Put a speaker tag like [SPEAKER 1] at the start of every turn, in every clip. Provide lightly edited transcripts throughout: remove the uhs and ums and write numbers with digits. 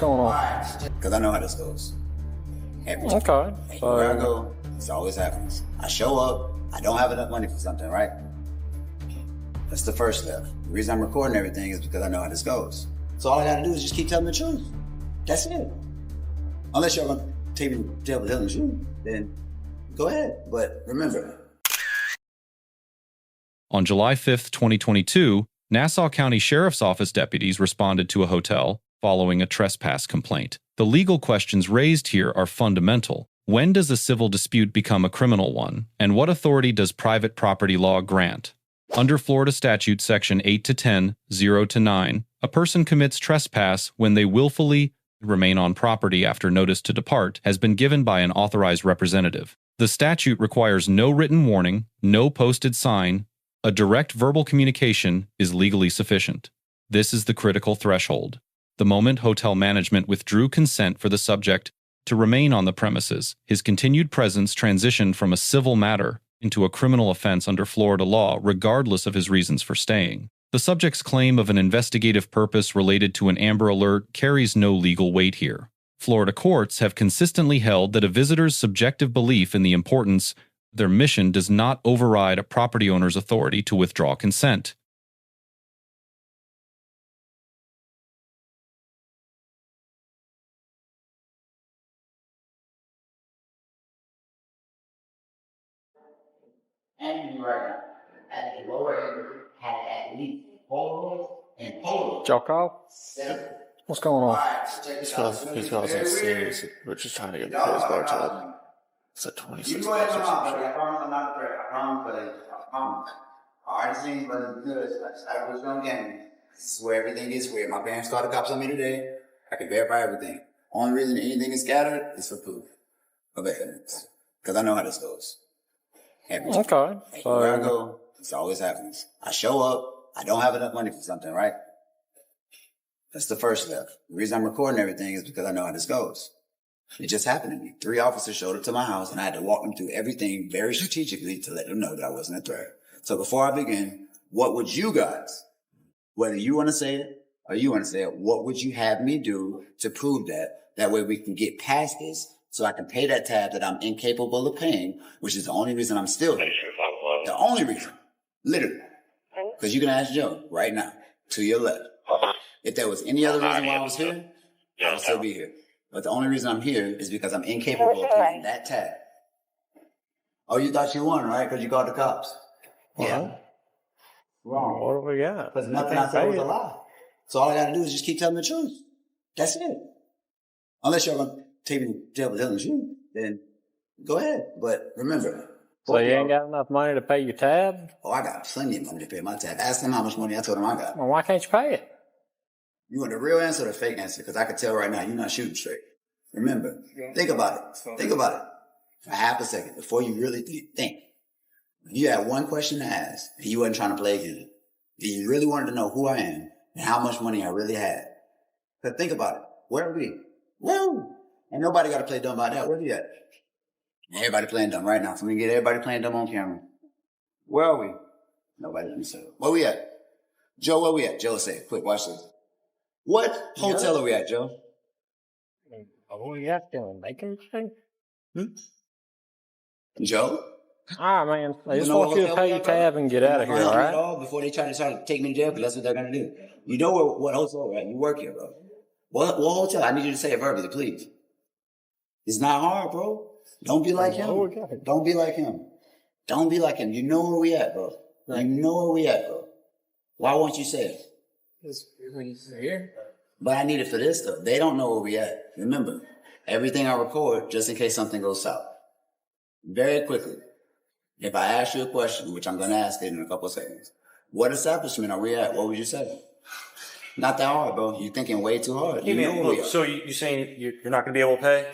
[SPEAKER 1] going on?
[SPEAKER 2] Because I know how this goes. Every
[SPEAKER 1] Okay.
[SPEAKER 2] Everywhere I go, this always happens. I show up, I don't have enough money for something, right? That's the first step. The reason I'm recording everything is because I know how this goes. So all I gotta do is just keep telling the truth. That's it. Unless you're gonna take me to jail for telling the truth, then go ahead. But remember.
[SPEAKER 3] On July 5th, 2022, Nassau County Sheriff's Office deputies responded to a hotel following a trespass complaint. The legal questions raised here are fundamental. When does a civil dispute become a criminal one? And what authority does private property law grant? Under Florida Statute Section 8 to 10, 0 to 9, a person commits trespass when they willfully remain on property after notice to depart has been given by an authorized representative. The statute requires no written warning, no posted sign. A direct verbal communication is legally sufficient. This is the critical threshold. The moment hotel management withdrew consent for the subject to remain on the premises, his continued presence transitioned from a civil matter into a criminal offense under Florida law, regardless of his reasons for staying. The subject's claim of an investigative purpose related to an Amber Alert carries no legal weight here. Florida courts have consistently held that a visitor's subjective belief in the importance of their mission does not override a property owner's authority to withdraw consent.
[SPEAKER 2] And right now, at the lower end, had at least polos and polos.
[SPEAKER 1] Y'all call? What's going on?
[SPEAKER 4] He's causing scenes. We're just trying to get his bar tab. It's at 26 bucks or something.
[SPEAKER 2] I promise I'm not a threat. I promise, but I promise. Alright, seen, but good. I was gonna get me. This is where everything gets weird. My parents called the cops on me today. I can verify everything. Only reason anything is scattered is for proof of evidence. Because I know how this goes. Every time.
[SPEAKER 1] Okay.
[SPEAKER 2] Everywhere I go, this always happens. I show up, I don't have enough money for something, right? That's the first step. The reason I'm recording everything is because I know how this goes. It just happened to me. 3 officers showed up to my house and I had to walk them through everything very strategically to let them know that I wasn't a threat. So before I begin, what would you guys, whether you want to say it or you want to say it, what would you have me do to prove that? That way we can get past this so I can pay that tab that I'm incapable of paying, which is the only reason I'm still here. The only reason. Literally. Because you can ask Joe right now, to your left. If there was any other reason why I was here, I would still be here. But the only reason I'm here is because I'm incapable of paying that tab. Oh, you thought you won, right? Because you called the cops. Yeah. Wrong.
[SPEAKER 1] What do we got?
[SPEAKER 2] Because nothing I said was a lie. So all I got to do is just keep telling the truth. That's it. Unless you're going to take me to jail for telling the truth, then go ahead. But remember.
[SPEAKER 1] So you ain't got enough money to pay your tab?
[SPEAKER 2] Oh, I got plenty of money to pay my tab. Ask them how much money I told them I got.
[SPEAKER 1] Well, why can't you pay it?
[SPEAKER 2] You want the real answer or the fake answer? Because I can tell right now you're not shooting straight. Remember, think about it. Think about it for half a second before you really think. You had one question to ask, and you wasn't trying to play again. You really wanted to know who I am and how much money I really had. But think about it. Where are we? Woo! And nobody got to play dumb about that. Where we at? Everybody playing dumb right now. So we can get everybody playing dumb on camera. Where are we? Nobody let me say it. Where we at? Joe, where we at? Joe, say it. Quick, watch this. What hotel are we at, Joe?
[SPEAKER 1] Oh, we got to make anything?
[SPEAKER 2] Joe?
[SPEAKER 1] All right, man. I just
[SPEAKER 2] know
[SPEAKER 1] want
[SPEAKER 2] what
[SPEAKER 1] you to
[SPEAKER 2] hotel
[SPEAKER 1] pay your
[SPEAKER 2] we at,
[SPEAKER 1] tab and get out of here, all right?
[SPEAKER 2] Before they try to take me to jail, because that's what they're going to do. You know what hotel we're at? You work here, bro. What hotel? I need you to say it verbally, please. It's not hard, bro. Don't be like him. Don't be like him. Don't be like him. You know where we at, bro. You know where we at, bro. Why won't you say it?
[SPEAKER 1] Here.
[SPEAKER 2] But I need it for this stuff. They don't know where we at. Remember, everything I record, just in case something goes south. Very quickly, if I ask you a question, which I'm going to ask it in a couple of seconds, what establishment are we at? What would you say? Not that hard, bro. You're thinking way too hard. You know where we are.
[SPEAKER 4] So you're saying you're not going to be able to pay?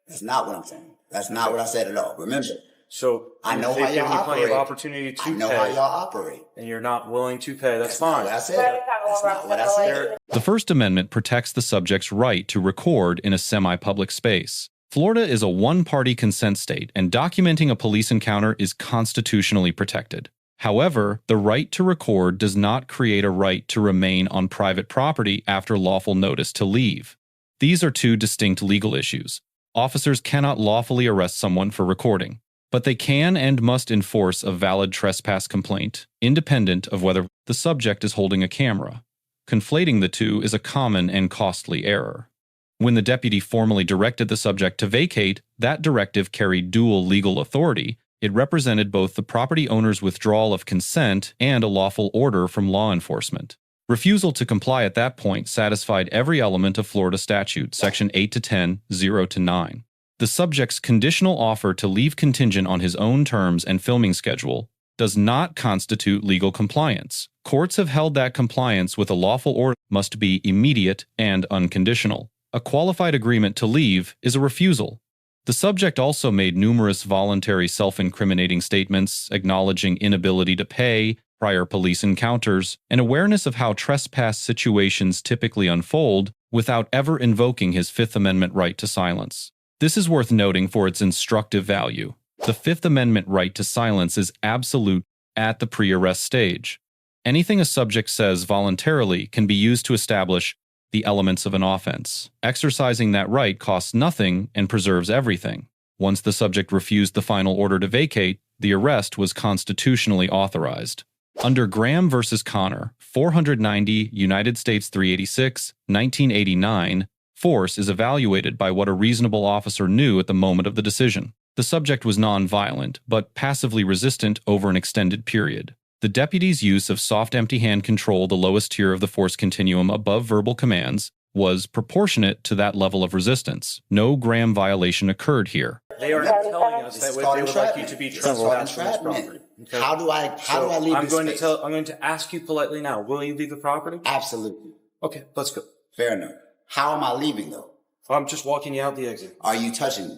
[SPEAKER 2] That's not what I'm saying. That's not what I said at all. Remember,
[SPEAKER 4] So
[SPEAKER 2] I know how
[SPEAKER 4] they've
[SPEAKER 2] y'all
[SPEAKER 4] given you plenty of
[SPEAKER 2] operate.
[SPEAKER 4] opportunity to
[SPEAKER 2] I know
[SPEAKER 4] pay,
[SPEAKER 2] how y'all operate.
[SPEAKER 4] and you're not willing to pay. That's
[SPEAKER 2] Not
[SPEAKER 4] fine.
[SPEAKER 2] what I said. That's not what I said.
[SPEAKER 3] The First Amendment protects the subject's right to record in a semi-public space. Florida is a one-party consent state, and documenting a police encounter is constitutionally protected. However, the right to record does not create a right to remain on private property after lawful notice to leave. These are two distinct legal issues. Officers cannot lawfully arrest someone for recording, but they can and must enforce a valid trespass complaint, independent of whether the subject is holding a camera. Conflating the two is a common and costly error. When the deputy formally directed the subject to vacate, that directive carried dual legal authority. It represented both the property owner's withdrawal of consent and a lawful order from law enforcement. Refusal to comply at that point satisfied every element of Florida statute, section 8 to 10, 0 to 9. The subject's conditional offer to leave contingent on his own terms and filming schedule does not constitute legal compliance. Courts have held that compliance with a lawful order must be immediate and unconditional. A qualified agreement to leave is a refusal. The subject also made numerous voluntary self-incriminating statements acknowledging inability to pay, prior police encounters, and awareness of how trespass situations typically unfold without ever invoking his Fifth Amendment right to silence. This is worth noting for its instructive value. The Fifth Amendment right to silence is absolute at the pre-arrest stage. Anything a subject says voluntarily can be used to establish the elements of an offense. Exercising that right costs nothing and preserves everything. Once the subject refused the final order to vacate, the arrest was constitutionally authorized. Under Graham v. Connor, 490 United States 386, 1989, force is evaluated by what a reasonable officer knew at the moment of the decision. The subject was non-violent, but passively resistant over an extended period. The deputy's use of soft empty hand control, the lowest tier of the force continuum above verbal commands, was proportionate to that level of resistance. No Graham violation occurred here.
[SPEAKER 5] They are not telling us that they would like you to be trespassed from this property. Okay? How do I leave this space? I'm going to ask you politely now. Will you leave the property?
[SPEAKER 2] Absolutely.
[SPEAKER 5] Okay, let's go.
[SPEAKER 2] Fair enough. How am I leaving, though?
[SPEAKER 5] I'm just walking you out the exit.
[SPEAKER 2] Are you touching me?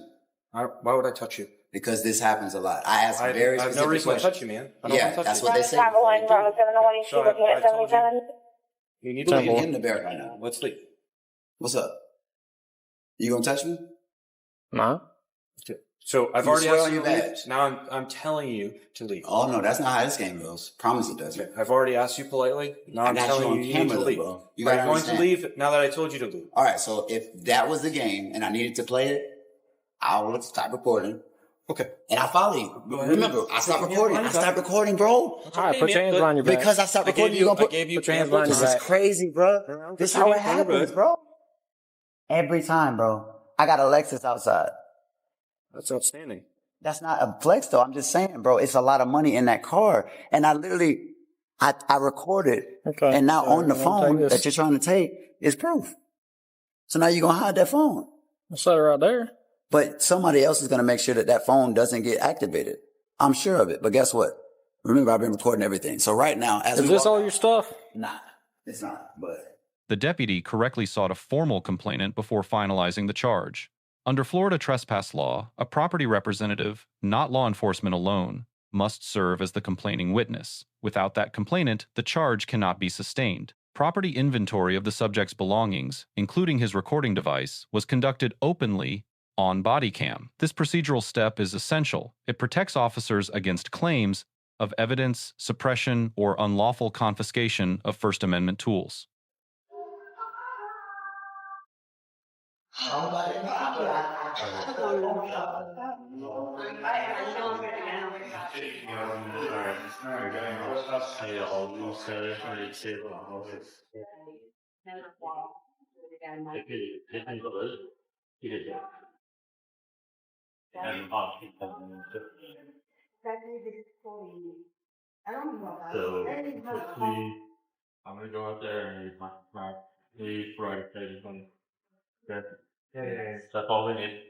[SPEAKER 5] Why would I touch you?
[SPEAKER 2] Because this happens a lot. I ask very specific questions.
[SPEAKER 5] I have no reason to touch you, man. I don't want to touch
[SPEAKER 2] that's
[SPEAKER 5] you.
[SPEAKER 2] what they say.
[SPEAKER 5] You need
[SPEAKER 2] You
[SPEAKER 5] to
[SPEAKER 2] need
[SPEAKER 5] leave.
[SPEAKER 2] him to bear right now.
[SPEAKER 5] Let's leave.
[SPEAKER 2] What's up? You gonna touch me?
[SPEAKER 1] No.
[SPEAKER 5] Okay. So I've
[SPEAKER 2] You
[SPEAKER 5] already
[SPEAKER 2] swear
[SPEAKER 5] asked
[SPEAKER 2] on
[SPEAKER 5] you
[SPEAKER 2] your
[SPEAKER 5] to leave.
[SPEAKER 2] badge.
[SPEAKER 5] Now I'm telling you to leave.
[SPEAKER 2] Oh no, that's not how this game goes. Promise it doesn't.
[SPEAKER 5] Okay. I've already asked you politely. Now
[SPEAKER 2] I
[SPEAKER 5] I'm
[SPEAKER 2] got you
[SPEAKER 5] telling
[SPEAKER 2] on
[SPEAKER 5] you you need
[SPEAKER 2] camera,
[SPEAKER 5] to leave.
[SPEAKER 2] bro. You
[SPEAKER 5] Are
[SPEAKER 2] gotta
[SPEAKER 5] you going to
[SPEAKER 2] understand.
[SPEAKER 5] leave now that I told you to leave?
[SPEAKER 2] All right, so if that was the game and I needed to play it, I'll stop recording.
[SPEAKER 5] Okay.
[SPEAKER 2] And I follow you.
[SPEAKER 5] Go ahead.
[SPEAKER 2] Remember, I stopped recording. I stopped recording, bro.
[SPEAKER 1] All right, put your hands behind your back.
[SPEAKER 2] Because I stopped recording, you gonna
[SPEAKER 5] I gave you
[SPEAKER 1] put your hands behind your
[SPEAKER 2] This is
[SPEAKER 1] back.
[SPEAKER 2] crazy, bro. This is how it happens, bro. Every time, bro. I got a Lexus outside.
[SPEAKER 5] That's outstanding.
[SPEAKER 2] That's not a flex, though. I'm just saying, bro. It's a lot of money in that car, and I literally, I recorded,
[SPEAKER 1] Okay.
[SPEAKER 2] and now on the
[SPEAKER 1] I'll
[SPEAKER 2] phone
[SPEAKER 1] take this.
[SPEAKER 2] that you're trying to take is proof. So now you're gonna hide that phone,
[SPEAKER 1] I'll set it right there.
[SPEAKER 2] but somebody else is gonna make sure that phone doesn't get activated. I'm sure of it, but guess what? Remember, I've been recording everything. So right now, as
[SPEAKER 1] Is
[SPEAKER 2] we
[SPEAKER 1] this
[SPEAKER 2] walk
[SPEAKER 1] all
[SPEAKER 2] out-
[SPEAKER 1] your stuff?
[SPEAKER 2] Nah, it's not. But
[SPEAKER 3] The deputy correctly sought a formal complainant before finalizing the charge. Under Florida trespass law, a property representative, not law enforcement alone, must serve as the complaining witness. Without that complainant, the charge cannot be sustained. Property inventory of the subject's belongings, including his recording device, was conducted openly on Bodycam. This procedural step is essential. It protects officers against claims of evidence suppression or unlawful confiscation of First Amendment tools.
[SPEAKER 6] I'm gonna go out there and use my lead right face on. Okay. Yeah. That's all we need.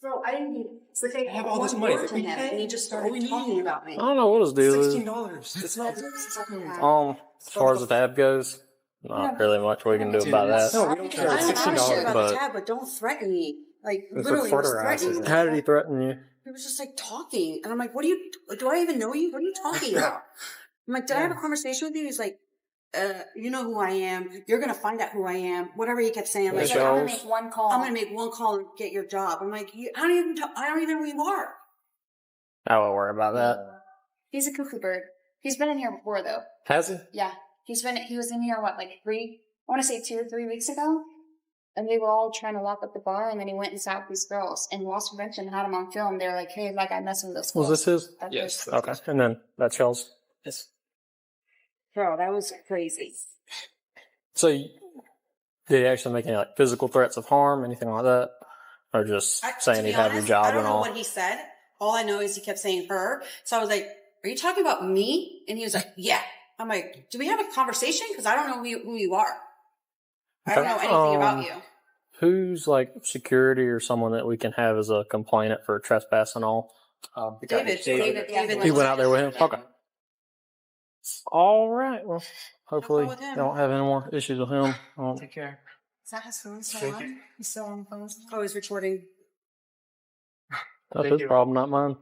[SPEAKER 7] So I didn't have all this money, and he just started talking about me.
[SPEAKER 1] I don't know what his deal is.
[SPEAKER 6] $16. It's not.
[SPEAKER 1] As far as the tab goes, not really much we can do about that.
[SPEAKER 6] No, we don't care.
[SPEAKER 7] I
[SPEAKER 6] It's
[SPEAKER 7] don't have shit
[SPEAKER 6] $16,
[SPEAKER 7] about
[SPEAKER 1] but-
[SPEAKER 7] the tab, but don't threaten me. Like
[SPEAKER 1] It's
[SPEAKER 7] literally,
[SPEAKER 1] a
[SPEAKER 7] was
[SPEAKER 1] further
[SPEAKER 7] threatening me.
[SPEAKER 1] How did he threaten you?
[SPEAKER 7] He was just like talking, and I'm like, "What do you? Do I even know you? What are you talking about?" I'm like, "Did I have a conversation with you?" He's like, "You know who I am. You're gonna find out who I am." Whatever he kept saying, like,
[SPEAKER 1] Yes,
[SPEAKER 7] "I'm gonna
[SPEAKER 1] y'all.
[SPEAKER 7] make one call. I'm gonna make one call and get your job." I'm like, "I don't even know who you are."
[SPEAKER 1] I won't worry about that.
[SPEAKER 8] He's a cuckoo bird. He's been in here before, though.
[SPEAKER 1] Has he?
[SPEAKER 8] Yeah. He was in here, what, like I want to say 2 or 3 weeks ago? And they were all trying to lock up the bar, and then he went and sat with these girls. And loss prevention had him on film. They're like, hey, that guy messing with those girls.
[SPEAKER 1] Was this his?
[SPEAKER 5] Yes.
[SPEAKER 1] Okay. And then that's y'all's.
[SPEAKER 5] Yes.
[SPEAKER 7] Bro, that was crazy.
[SPEAKER 1] So, did he actually make any like physical threats of harm, anything like that? Or just saying he'd have your job
[SPEAKER 7] I don't
[SPEAKER 1] and
[SPEAKER 7] know
[SPEAKER 1] all?
[SPEAKER 7] what he said. All I know is he kept saying her. So I was like, are you talking about me? And he was like, yeah. I'm like, do we have a conversation? Because I don't know who you are. I don't know anything about you.
[SPEAKER 1] Who's like security or someone that we can have as a complainant for trespass and all?
[SPEAKER 7] David.
[SPEAKER 1] He went out there with him? Okay. All right. Well, hopefully
[SPEAKER 7] with him.
[SPEAKER 1] don't have any more issues with him.
[SPEAKER 5] Take care.
[SPEAKER 8] Is that his phone still on? He's still on the phone?
[SPEAKER 7] Oh, he's recording.
[SPEAKER 1] That's his problem, not mine.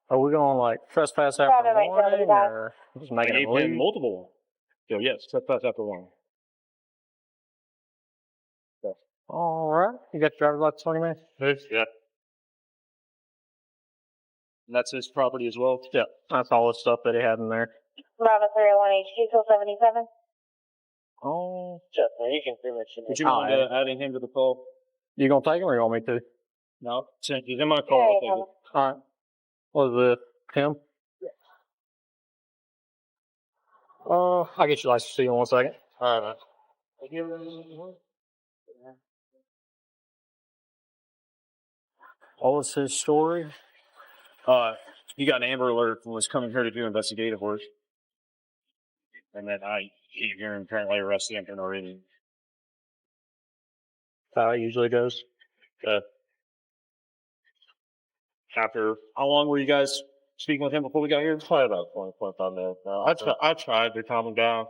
[SPEAKER 1] Are we going like trespass after warning or just making him leave?
[SPEAKER 6] multiple. So yes, trespass after warning.
[SPEAKER 1] All right. You got your driver's license on you, man?
[SPEAKER 6] Yeah. And that's his property as well.
[SPEAKER 1] Yeah. That's all the stuff that he had in there.
[SPEAKER 9] Bravo 301 HQ till 77.
[SPEAKER 1] Oh.
[SPEAKER 6] You can pretty much. Would you mind adding him to the call?
[SPEAKER 1] You gonna take him or you want me to?
[SPEAKER 6] No, he's in my call. I'll take it.
[SPEAKER 1] All right. What is it? Him? I'll get your license to you in 1 second.
[SPEAKER 6] All right,
[SPEAKER 1] What was his story?
[SPEAKER 6] He got an Amber Alert and was coming here to do investigative work. And then I came here and apparently arrested him for no reason.
[SPEAKER 1] How it usually goes.
[SPEAKER 6] After, how long were you guys speaking with him before we got here?
[SPEAKER 10] Probably about 25 minutes now. I tried to calm him down.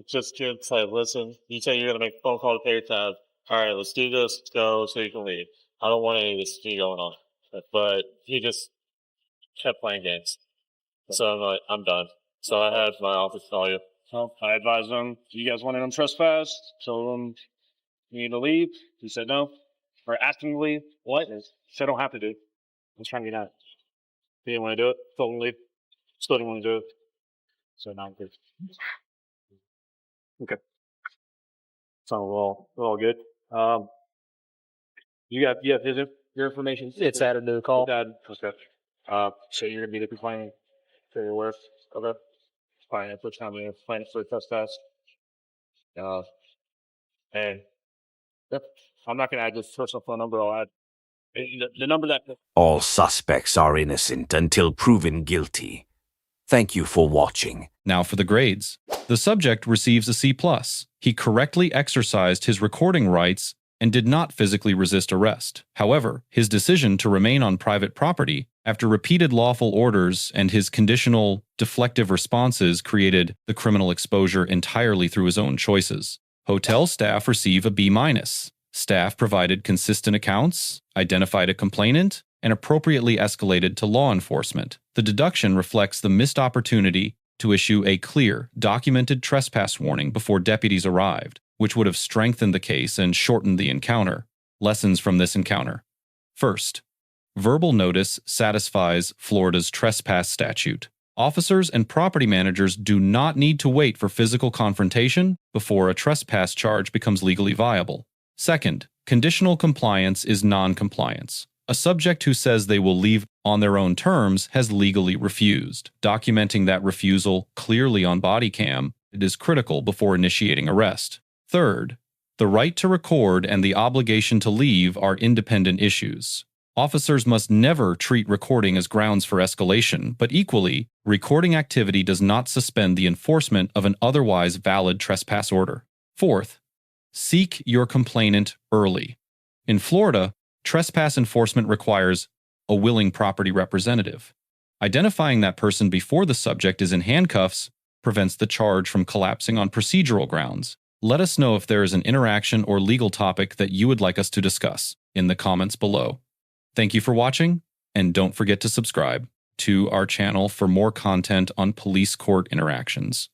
[SPEAKER 10] Just say, listen, you say you're going to make a phone call to pay your tab. All right, let's do this. Let's go so you can leave. I don't want any of this to be going on. But he just kept playing games. So I'm like, I'm done. So I had my office call you.
[SPEAKER 6] So I advised him, do you guys want him trespass? Told him you need to leave. He said no. Or asked him to leave. What? He said I don't have to do. I was trying to get out. He didn't want to do it. Told him to leave. Still didn't want to do it. So now I'm good. Okay. Sounds all good. You have your information?
[SPEAKER 1] It's added to the call.
[SPEAKER 6] Okay. So you're gonna be the complainant for your work. Okay. Fine. First time we're complainant for trespass. And yep. I'm not gonna add this personal phone number. I'll add the number that.
[SPEAKER 11] All suspects are innocent until proven guilty. Thank you for watching.
[SPEAKER 3] Now for the grades. The subject receives a C+. He correctly exercised his recording rights and did not physically resist arrest. However, his decision to remain on private property after repeated lawful orders and his conditional, deflective responses created the criminal exposure entirely through his own choices. Hotel staff receive a B-. Staff provided consistent accounts, identified a complainant, and appropriately escalated to law enforcement. The deduction reflects the missed opportunity to issue a clear, documented trespass warning before deputies arrived, which would have strengthened the case and shortened the encounter. Lessons from this encounter. First, verbal notice satisfies Florida's trespass statute. Officers and property managers do not need to wait for physical confrontation before a trespass charge becomes legally viable. Second, conditional compliance is non-compliance. A subject who says they will leave on their own terms has legally refused. Documenting that refusal clearly on Bodycam is critical before initiating arrest. Third, the right to record and the obligation to leave are independent issues. Officers must never treat recording as grounds for escalation, but equally, recording activity does not suspend the enforcement of an otherwise valid trespass order. Fourth, seek your complainant early. In Florida, trespass enforcement requires a willing property representative. Identifying that person before the subject is in handcuffs prevents the charge from collapsing on procedural grounds. Let us know if there is an interaction or legal topic that you would like us to discuss in the comments below. Thank you for watching, and don't forget to subscribe to our channel for more content on police court interactions.